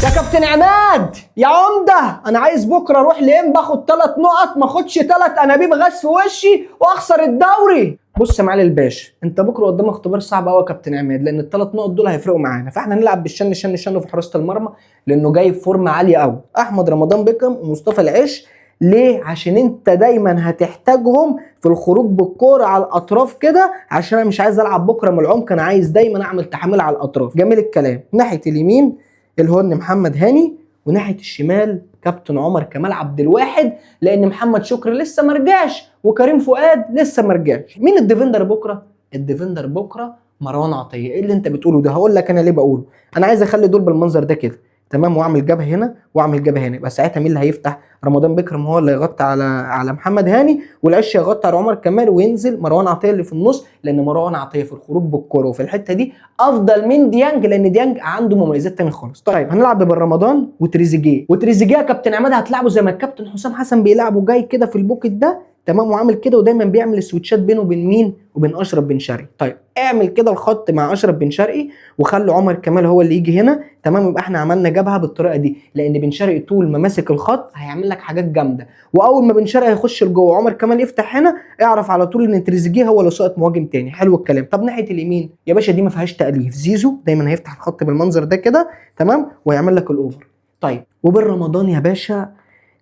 يا كابتن عماد يا عمده، انا عايز بكره اروح لام باخد 3 نقط، ما اخدش 3 انابيب غاز في وشي واخسر الدوري. بص يا معالي الباشا، انت بكره قدامك اختبار صعب قوي يا كابتن عماد، لان ال3 نقط دول هيفرقوا معانا، فاحنا هنلعب بالشن في حراسه المرمى، لانه جاي في فورمه عاليه قوي، احمد رمضان بيكم ومصطفى العش. ليه؟ عشان انت دايما هتحتاجهم في الخروج بالكوره على الاطراف كده، عشان انا مش عايز العب بكره من العمق، انا عايز دايما اعمل تحامل على الاطراف. جميل الكلام. ناحيه اليمين الهون محمد هاني، وناحيه الشمال كابتن عمر كمال عبد الواحد، لان محمد شكري لسه ما رجعش وكريم فؤاد لسه ما رجعش. مين الديفندر بكره؟ الديفندر بكره مروان عطيه. ايه اللي انت بتقوله ده؟ هقول لك انا ليه بقوله. انا عايز اخلي دول بالمنظر ده كده، تمام، واعمل جبهه هنا واعمل جبهه هنا، يبقى ساعتها مين اللي هيفتح؟ رمضان بكرم هو اللي يغطي على محمد هاني، والعش يغطي على عمر كمال، وينزل مروان عطيه اللي في النص، لان مروان عطيه في الخروج بالكوره وفي الحته دي افضل من ديانج، لان ديانج عنده مميزات تانية خالص. طيب هنلعب بالرمضان وتريزيجيه يا كابتن عماد هتلعبه زي ما الكابتن حسام حسن بيلعبه، جاي كده في البوكت ده، تمام، وعامل كده، ودايما بيعمل السويتشات بينه وبين مين؟ وبين اشرف بن شرقي. طيب اعمل كده الخط مع اشرف بن شرقي، وخلي عمر كمال هو اللي يجي هنا، تمام، يبقى احنا عملنا جبهه بالطريقه دي، لان بن شرقي طول ما ماسك الخط هيعمل لك حاجات جامده، واول ما بن شرقي هيخش لجوه وعمر كمال يفتح هنا، اعرف على طول ان تريزيجيه هو اللي ساقط مهاجم تاني. حلو الكلام. طب ناحيه اليمين يا باشا دي ما فيهاش تاليف، زيزو دايما هيفتح الخط بالمنظر ده كده، تمام، ويعمل لك الاوفر. طيب وبالرمضان يا باشا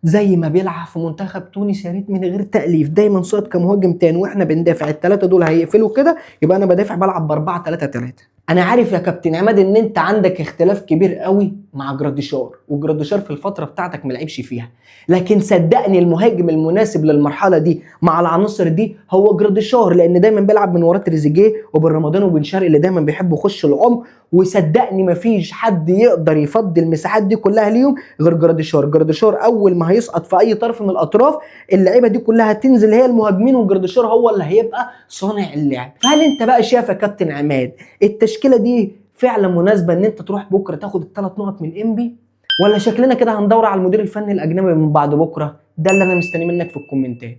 زي ما بيلعب في منتخب تونس، يا ريت من غير تأليف، دايما صوت كمهاجم تاني، واحنا بندافع الثلاثه دول هيقفلوا كده، يبقى انا بدافع بلعب ب 4-3-3. انا عارف يا كابتن عماد ان انت عندك اختلاف كبير قوي مع جراديشار، وجراديشار في الفتره بتاعتك ما لعبش فيها، لكن صدقني المهاجم المناسب للمرحله دي مع العناصر دي هو جراديشار، لان دايما بيلعب من ورا تريزيجيه وبن رمضان وبن شرقي اللي دايما بيحبوا يخشوا العمق، وصدقني مفيش حد يقدر يفضي المساحات دي كلها ليهم غير جراديشار. جراديشار اول ما هيسقط في اي طرف من الاطراف اللعيبه دي كلها هتنزل هي المهاجمين، وجراديشار هو اللي هيبقى صانع اللعب. فهل انت بقى شايف يا كابتن عماد التشكيله دي فعلا مناسبه ان انت تروح بكره تاخد ال3 نقط من انبي، ولا شكلنا كده هندور على المدير الفني الاجنبي من بعد بكره؟ ده اللي انا مستني منك في الكومنتات.